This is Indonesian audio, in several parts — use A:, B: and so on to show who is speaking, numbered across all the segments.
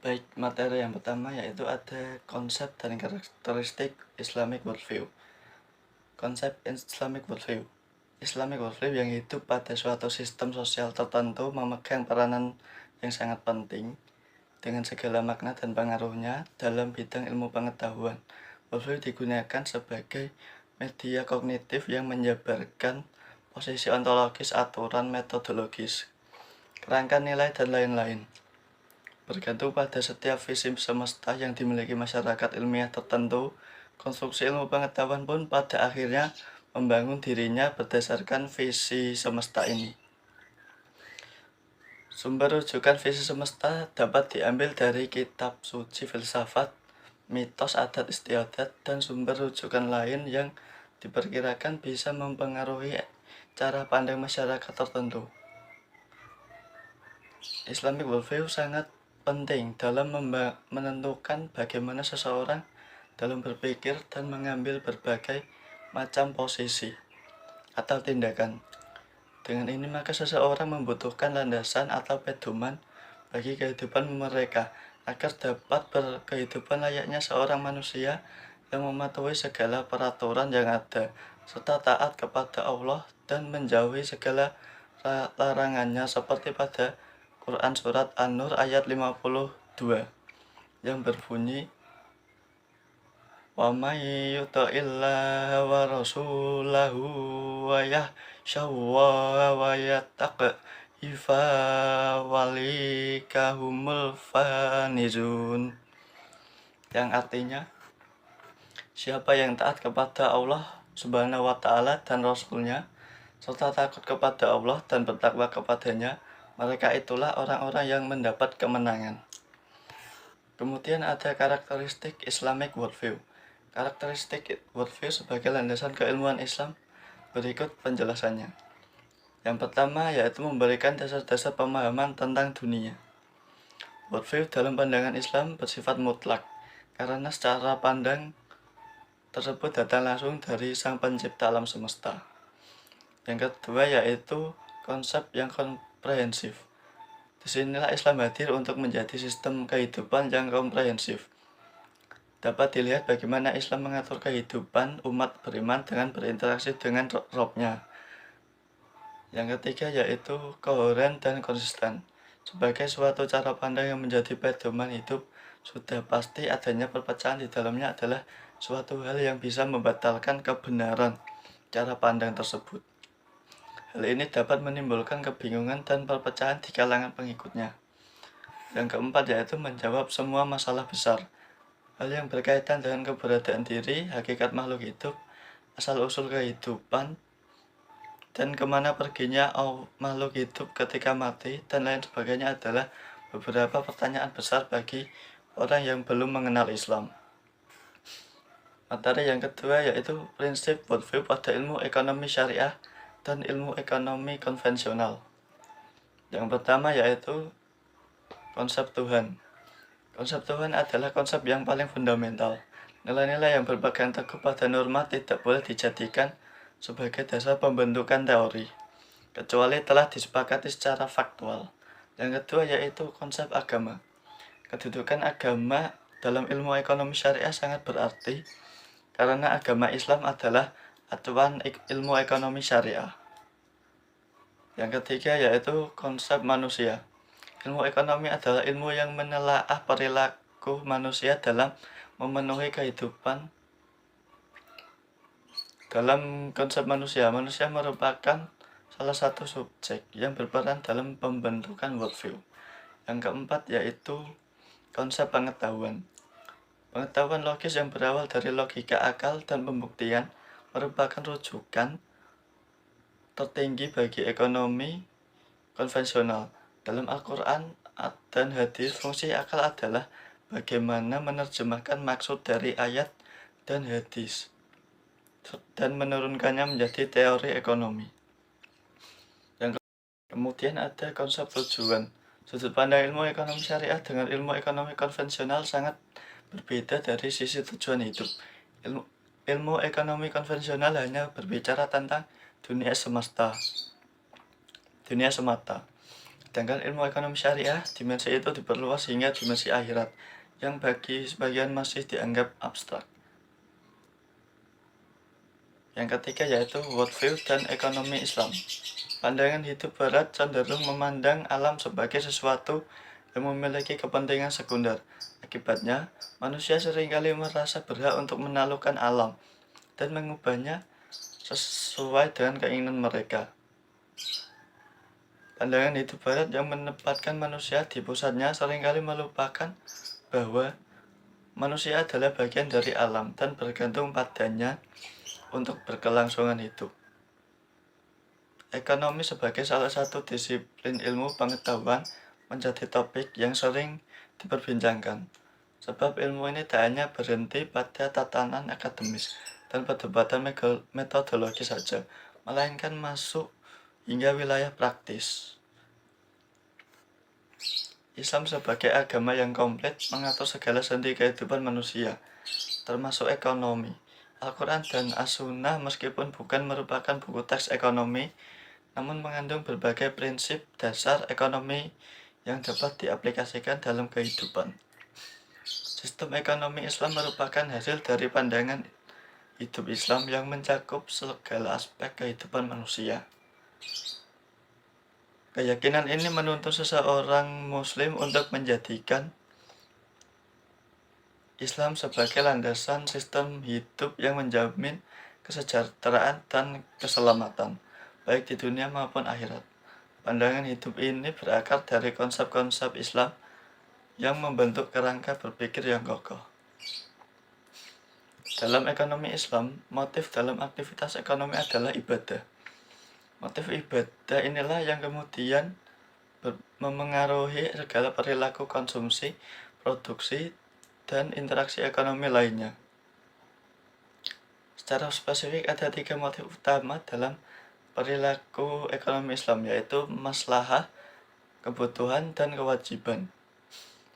A: Baik, materi yang pertama yaitu ada konsep dan karakteristik Islamic worldview. Konsep Islamic worldview. Islamic worldview yang hidup pada suatu sistem sosial tertentu memegang peranan yang sangat penting dengan segala makna dan pengaruhnya dalam bidang ilmu pengetahuan. Worldview digunakan sebagai media kognitif yang menjabarkan posisi ontologis, aturan, metodologis, kerangka nilai, dan lain-lain. Bergantung pada setiap visi semesta yang dimiliki masyarakat ilmiah tertentu, konstruksi ilmu pengetahuan pun pada akhirnya membangun dirinya berdasarkan visi semesta ini. Sumber rujukan visi semesta dapat diambil dari kitab suci filsafat, mitos adat istiadat, dan sumber rujukan lain yang diperkirakan bisa mempengaruhi cara pandang masyarakat tertentu. Islamic worldview sangat penting dalam menentukan bagaimana seseorang dalam berpikir dan mengambil berbagai macam posisi atau tindakan. Dengan ini maka seseorang membutuhkan landasan atau pedoman bagi kehidupan mereka agar dapat berkehidupan layaknya seorang manusia yang mematuhi segala peraturan yang ada serta taat kepada Allah dan menjauhi segala larangannya seperti pada Quran Surat An-Nur ayat 52 yang berbunyi wa may yuti'illaha wa rasulahu wa yahshawa wa yattaqi fa walika humul fanizun, yang artinya siapa yang taat kepada Allah Subhanahu wa Ta'ala dan Rasulnya serta takut kepada Allah dan bertakwa kepadanya, mereka itulah orang-orang yang mendapat kemenangan. Kemudian ada karakteristik Islamic worldview. Karakteristik worldview sebagai landasan keilmuan Islam berikut penjelasannya. Yang pertama yaitu memberikan dasar-dasar pemahaman tentang dunia. Worldview dalam pandangan Islam bersifat mutlak karena secara pandang tersebut datang langsung dari Sang Pencipta alam semesta. Yang kedua yaitu konsep yang komprehensif. Disinilah Islam hadir untuk menjadi sistem kehidupan yang komprehensif. Dapat dilihat bagaimana Islam mengatur kehidupan umat beriman dengan berinteraksi dengan Robnya. Yang ketiga yaitu koheren dan konsisten. Sebagai suatu cara pandang yang menjadi pedoman hidup, sudah pasti adanya perpecahan di dalamnya adalah suatu hal yang bisa membatalkan kebenaran cara pandang tersebut. Hal ini dapat menimbulkan kebingungan dan perpecahan di kalangan pengikutnya. Yang keempat yaitu menjawab semua masalah besar. Hal yang berkaitan dengan keberadaan diri, hakikat makhluk hidup, asal-usul kehidupan, dan kemana perginya makhluk hidup ketika mati, dan lain sebagainya adalah beberapa pertanyaan besar bagi orang yang belum mengenal Islam. Materi yang kedua yaitu prinsip worldview pada ilmu ekonomi syariah dan ilmu ekonomi konvensional. Yang pertama yaitu konsep Tuhan. Konsep Tuhan adalah konsep yang paling fundamental. Nilai-nilai yang berpegang teguh pada norma tidak boleh dijadikan sebagai dasar pembentukan teori, kecuali telah disepakati secara faktual. Yang kedua yaitu konsep agama. Kedudukan agama dalam ilmu ekonomi syariah sangat berarti karena agama Islam adalah acuan ilmu ekonomi syariah. Yang ketiga yaitu konsep manusia. Ilmu ekonomi adalah ilmu yang menelaah perilaku manusia dalam memenuhi kehidupan. Dalam konsep manusia, manusia merupakan salah satu subjek yang berperan dalam pembentukan worldview. Yang keempat yaitu konsep pengetahuan. Pengetahuan logis yang berawal dari logika akal dan pembuktian merupakan rujukan tertinggi bagi ekonomi konvensional. Dalam Al-Quran dan hadis, fungsi akal adalah bagaimana menerjemahkan maksud dari ayat dan hadis dan menurunkannya menjadi teori ekonomi. Kemudian ada konsep tujuan. Sudut pandang ilmu ekonomi syariah dengan ilmu ekonomi konvensional sangat berbeda dari sisi tujuan hidup. Ilmu ekonomi konvensional hanya berbicara tentang dunia semata. Sedangkan ilmu ekonomi syariah, dimensi itu diperluas hingga dimensi akhirat, yang bagi sebagian masih dianggap abstrak. Yang ketiga yaitu worldview dan ekonomi Islam. Pandangan hidup barat cenderung memandang alam sebagai sesuatu yang memiliki kepentingan sekunder. Akibatnya, manusia seringkali merasa berhak untuk menaklukkan alam dan mengubahnya sesuai dengan keinginan mereka. Pandangan hidup barat yang menempatkan manusia di pusatnya seringkali melupakan bahwa manusia adalah bagian dari alam dan bergantung padanya untuk berkelangsungan hidup. Ekonomi sebagai salah satu disiplin ilmu pengetahuan menjadi topik yang sering diperbincangkan. Sebab ilmu ini tak hanya berhenti pada tatanan akademis dan perdebatan metodologi saja, melainkan masuk hingga wilayah praktis. Islam sebagai agama yang komplit mengatur segala sendi kehidupan manusia, termasuk ekonomi. Al-Quran dan As-Sunnah meskipun bukan merupakan buku teks ekonomi, namun mengandung berbagai prinsip dasar ekonomi yang dapat diaplikasikan dalam kehidupan. Sistem ekonomi Islam merupakan hasil dari pandangan hidup Islam yang mencakup segala aspek kehidupan manusia. Keyakinan ini menuntun seseorang muslim untuk menjadikan Islam sebagai landasan sistem hidup yang menjamin kesejahteraan dan keselamatan, baik di dunia maupun akhirat. Pandangan hidup ini berakar dari konsep-konsep Islam yang membentuk kerangka berpikir yang kokoh. Dalam ekonomi Islam, motif dalam aktivitas ekonomi adalah ibadah. Motif ibadah inilah yang kemudian memengaruhi segala perilaku konsumsi, produksi, dan interaksi ekonomi lainnya. Secara spesifik ada 3 motif utama dalam perilaku ekonomi Islam, yaitu maslahah, kebutuhan, dan kewajiban.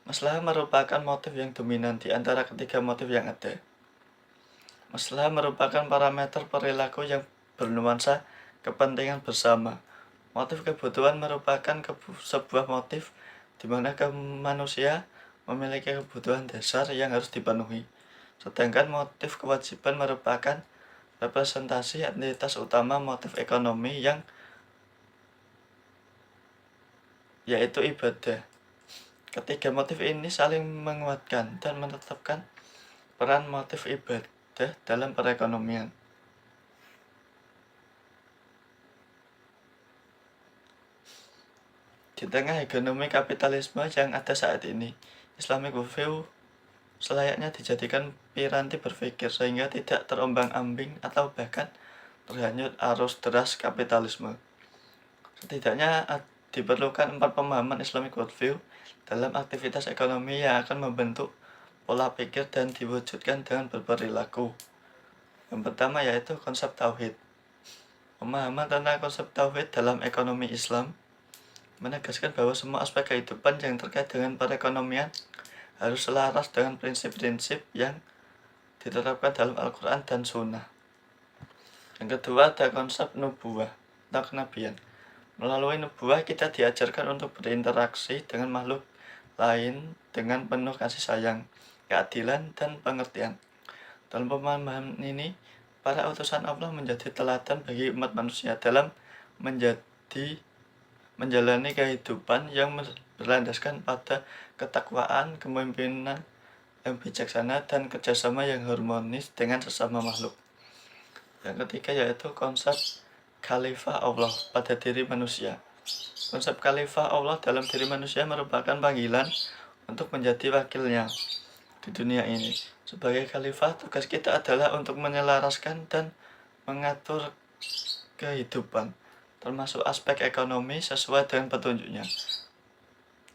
A: Maslahah merupakan motif yang dominan di antara ketiga motif yang ada. Maslahah merupakan parameter perilaku yang bernuansa kepentingan bersama. Motif kebutuhan merupakan sebuah motif di mana manusia memiliki kebutuhan dasar yang harus dipenuhi. Sedangkan motif kewajiban merupakan representasi entitas utama motif ekonomi yang yaitu ibadah. Ketiga motif ini saling menguatkan dan menetapkan peran motif ibadah dalam perekonomian. Di tengah ekonomi kapitalisme yang ada saat ini, Islamic worldview selayaknya dijadikan piranti berpikir sehingga tidak terombang-ambing atau bahkan terhanyut arus deras kapitalisme. Setidaknya diperlukan 4 pemahaman Islamic worldview dalam aktivitas ekonomi yang akan membentuk pola pikir dan diwujudkan dengan berperilaku. Yang pertama yaitu konsep tauhid. Pemahaman tentang konsep tauhid dalam ekonomi Islam menegaskan bahwa semua aspek kehidupan yang terkait dengan perekonomian harus selaras dengan prinsip-prinsip yang ditetapkan dalam Al-Quran dan Sunnah. Yang kedua ada konsep nubuwah atau kenabian. Melalui nubuwah kita diajarkan untuk berinteraksi dengan makhluk lain dengan penuh kasih sayang, keadilan, dan pengertian. Dalam pemahaman ini, para utusan Allah menjadi teladan bagi umat manusia dalam menjalani kehidupan yang berlandaskan pada ketakwaan, kepemimpinan yang bijaksana, dan kerjasama yang harmonis dengan sesama makhluk. Yang ketiga yaitu konsep khalifah Allah pada diri manusia. Konsep khalifah Allah dalam diri manusia merupakan panggilan untuk menjadi wakilnya di dunia ini. Sebagai khalifah, tugas kita adalah untuk menyelaraskan dan mengatur kehidupan, termasuk aspek ekonomi sesuai dengan petunjuknya.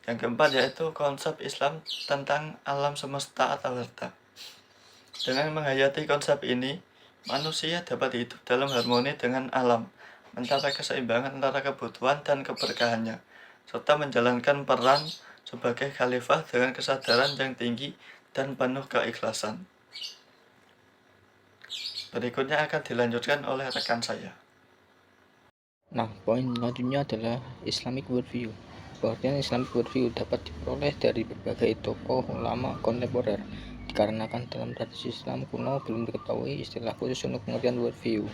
A: Yang keempat yaitu konsep Islam tentang alam semesta atau harta. Dengan menghayati konsep ini, manusia dapat hidup dalam harmoni dengan alam, mencapai keseimbangan antara kebutuhan dan keberkahannya, serta menjalankan peran sebagai khalifah dengan kesadaran yang tinggi dan penuh keikhlasan. Berikutnya akan dilanjutkan oleh rekan saya.
B: Nah, poin selanjutnya adalah Islamic worldview. Pengertian Islamic worldview dapat diperoleh dari berbagai tokoh ulama kontemporer. Dikarenakan dalam tradisi Islam kuno belum diketahui istilah khusus untuk pengertian worldview.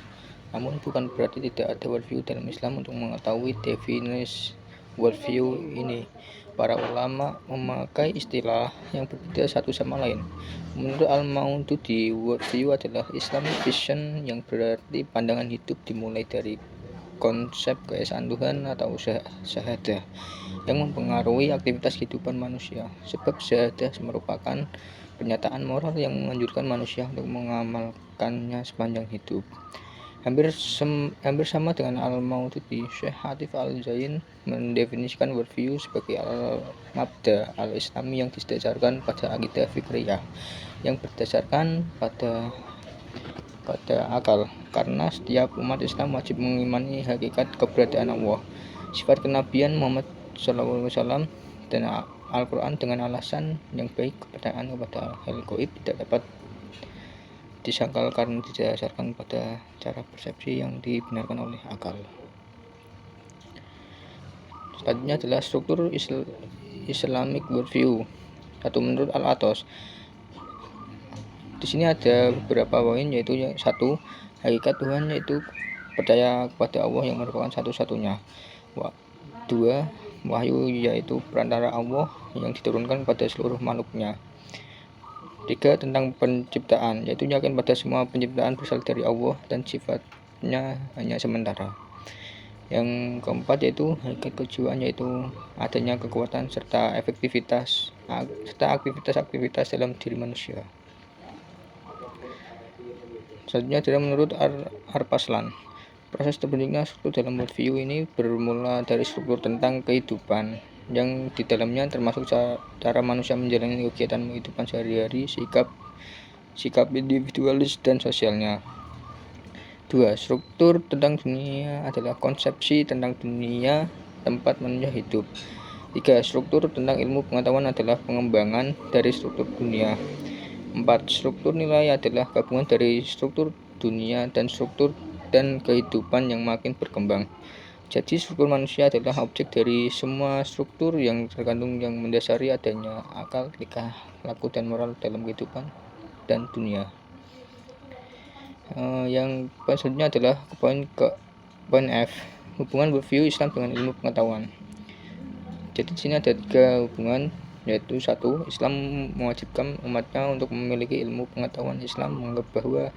B: Namun bukan berarti tidak ada worldview dalam Islam. Untuk mengetahui definisi worldview ini, para ulama memakai istilah yang berbeda satu sama lain. Menurut Al-Maududi, worldview adalah Islamic vision yang berarti pandangan hidup dimulai dari konsep keesaan Tuhan atau syahadah yang mempengaruhi aktivitas kehidupan manusia. Sebab syahadah merupakan pernyataan moral yang menganjurkan manusia untuk mengamalkannya sepanjang hidup. Hampir sama dengan Al-Maududi, Syekh Hatif Al-Zain mendefinisikan worldview sebagai al-mabda al-islami yang didasarkan pada akidah fikriyah yang berdasarkan pada akal, karena setiap umat Islam wajib mengimani hakikat keberadaan Allah, sifat kenabian Muhammad SAW, dan Al-Quran dengan alasan yang baik. Kepercayaan kepada hal gaib tidak dapat disangkal karena didasarkan pada cara persepsi yang dibenarkan oleh akal. Selanjutnya adalah struktur Islamic worldview. Menurut Al-Atos, di sini ada beberapa poin, yaitu 1. Hakikat Tuhan, yaitu percaya kepada Allah yang merupakan satu-satunya. 2. Wahyu, yaitu perantara Allah yang diturunkan pada seluruh makhluknya. 3. Tentang penciptaan, yaitu yakin pada semua penciptaan berasal dari Allah dan sifatnya hanya sementara. Yang keempat yaitu hakikat kejiwaan, yaitu adanya kekuatan serta aktivitas dalam diri manusia. Selanjutnya adalah menurut Arpaslan, proses terbentuknya struktur dalam worldview ini bermula dari struktur tentang kehidupan, yang di dalamnya termasuk cara manusia menjalani kegiatan kehidupan sehari-hari, sikap individualis dan sosialnya. 2. Struktur tentang dunia adalah konsepsi tentang dunia tempat manusia hidup. 3. Struktur tentang ilmu pengetahuan adalah pengembangan dari struktur dunia. 4. Struktur nilai adalah gabungan dari struktur dunia dan struktur dan kehidupan yang makin berkembang. Jadi struktur manusia adalah objek dari semua struktur yang tergantung yang mendasari adanya akal, tingkah laku dan moral dalam kehidupan dan dunia. Yang selanjutnya adalah poin F, hubungan worldview Islam dengan ilmu pengetahuan. Jadi di sini ada 3 hubungan, yaitu 1. Islam mewajibkan umatnya untuk memiliki ilmu pengetahuan. Islam menganggap bahwa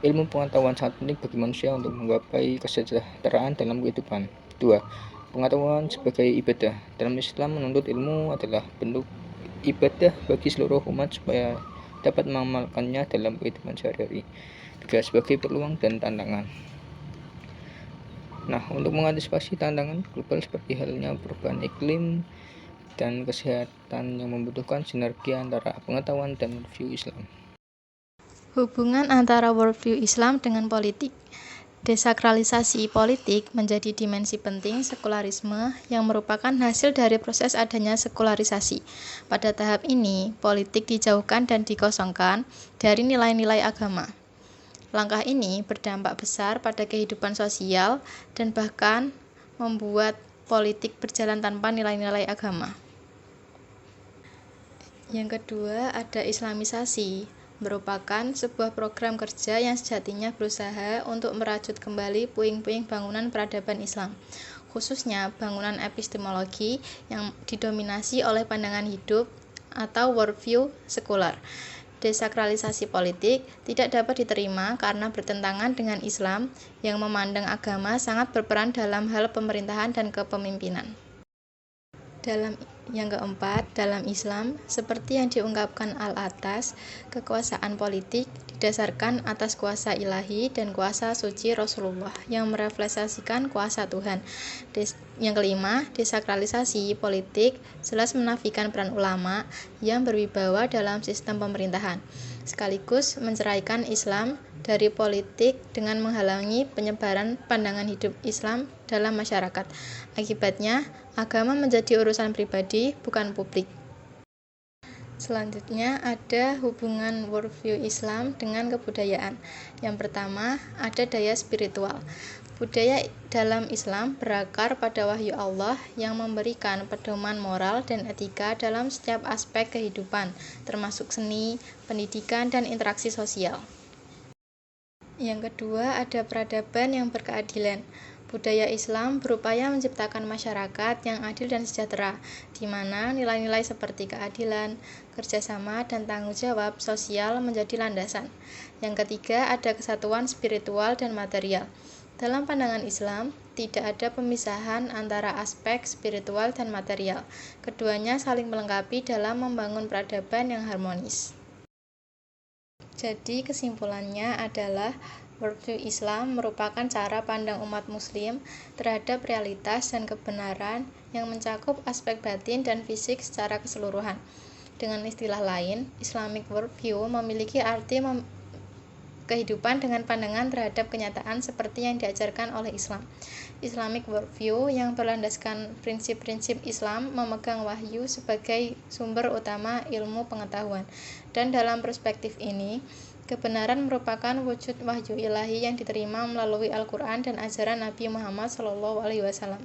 B: ilmu pengetahuan sangat penting bagi manusia untuk menggapai kesejahteraan dalam kehidupan. 2. Pengetahuan sebagai ibadah. Dalam Islam, menuntut ilmu adalah bentuk ibadah bagi seluruh umat supaya dapat mengamalkannya dalam kehidupan sehari-hari. 3. Sebagai peluang dan tantangan. Nah, untuk mengantisipasi tantangan global seperti halnya perubahan iklim dan kesehatan yang membutuhkan sinergi antara pengetahuan dan worldview Islam.
C: Hubungan antara worldview Islam dengan politik. Desakralisasi politik menjadi dimensi penting sekularisme yang merupakan hasil dari proses adanya sekularisasi. Pada tahap ini, politik dijauhkan dan dikosongkan dari nilai-nilai agama. Langkah ini berdampak besar pada kehidupan sosial dan bahkan membuat politik berjalan tanpa nilai-nilai agama. Yang kedua, ada Islamisasi, merupakan sebuah program kerja yang sejatinya berusaha untuk merajut kembali puing-puing bangunan peradaban Islam, khususnya bangunan epistemologi yang didominasi oleh pandangan hidup atau worldview sekular. Desakralisasi politik tidak dapat diterima karena bertentangan dengan Islam yang memandang agama sangat berperan dalam hal pemerintahan dan kepemimpinan. Yang keempat, dalam Islam, seperti yang diungkapkan Al-Atas, kekuasaan politik didasarkan atas kuasa ilahi dan kuasa suci Rasulullah yang merefleksikan kuasa Tuhan. Yang kelima, desakralisasi politik jelas menafikan peran ulama yang berwibawa dalam sistem pemerintahan, sekaligus menceraikan Islam dari politik dengan menghalangi penyebaran pandangan hidup Islam dalam masyarakat. Akibatnya, agama menjadi urusan pribadi, bukan publik. Selanjutnya ada hubungan worldview Islam dengan kebudayaan. Yang pertama, ada daya spiritual. Budaya dalam Islam berakar pada wahyu Allah yang memberikan pedoman moral dan etika dalam setiap aspek kehidupan, termasuk seni, pendidikan, dan interaksi sosial. Yang kedua, ada peradaban yang berkeadilan. Budaya Islam berupaya menciptakan masyarakat yang adil dan sejahtera, di mana nilai-nilai seperti keadilan, kerjasama, dan tanggung jawab sosial menjadi landasan. Yang ketiga, ada kesatuan spiritual dan material. Dalam pandangan Islam, tidak ada pemisahan antara aspek spiritual dan material. Keduanya saling melengkapi dalam membangun peradaban yang harmonis. Jadi kesimpulannya adalah worldview Islam merupakan cara pandang umat muslim terhadap realitas dan kebenaran yang mencakup aspek batin dan fisik secara keseluruhan. Dengan istilah lain, Islamic worldview memiliki arti kehidupan dengan pandangan terhadap kenyataan seperti yang diajarkan oleh Islam. Islamic worldview yang berlandaskan prinsip-prinsip Islam memegang wahyu sebagai sumber utama ilmu pengetahuan. Dan dalam perspektif ini, kebenaran merupakan wujud wahyu ilahi yang diterima melalui Al-Quran dan ajaran Nabi Muhammad SAW.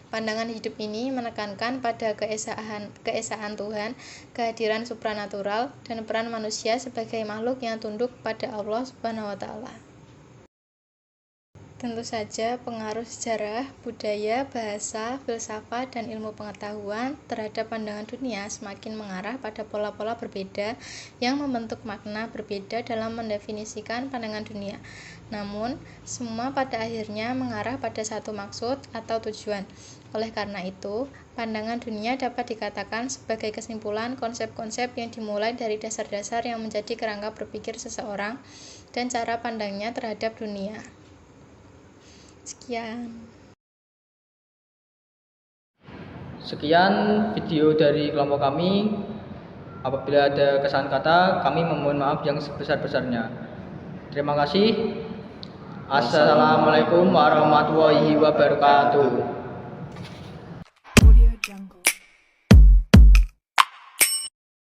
C: Pandangan hidup ini menekankan pada keesaan Tuhan, kehadiran supranatural, dan peran manusia sebagai makhluk yang tunduk pada Allah Subhanahu wa Ta'ala. Tentu saja pengaruh sejarah, budaya, bahasa, filsafat, dan ilmu pengetahuan terhadap pandangan dunia semakin mengarah pada pola-pola berbeda yang membentuk makna berbeda dalam mendefinisikan pandangan dunia. Namun, semua pada akhirnya mengarah pada satu maksud atau tujuan. Oleh karena itu, pandangan dunia dapat dikatakan sebagai kesimpulan konsep-konsep yang dimulai dari dasar-dasar yang menjadi kerangka berpikir seseorang dan cara pandangnya terhadap dunia.
B: Sekian video dari kelompok kami. Apabila ada kesalahan kata, kami memohon maaf yang sebesar-besarnya. Terima kasih. Assalamualaikum warahmatullahi wabarakatuh.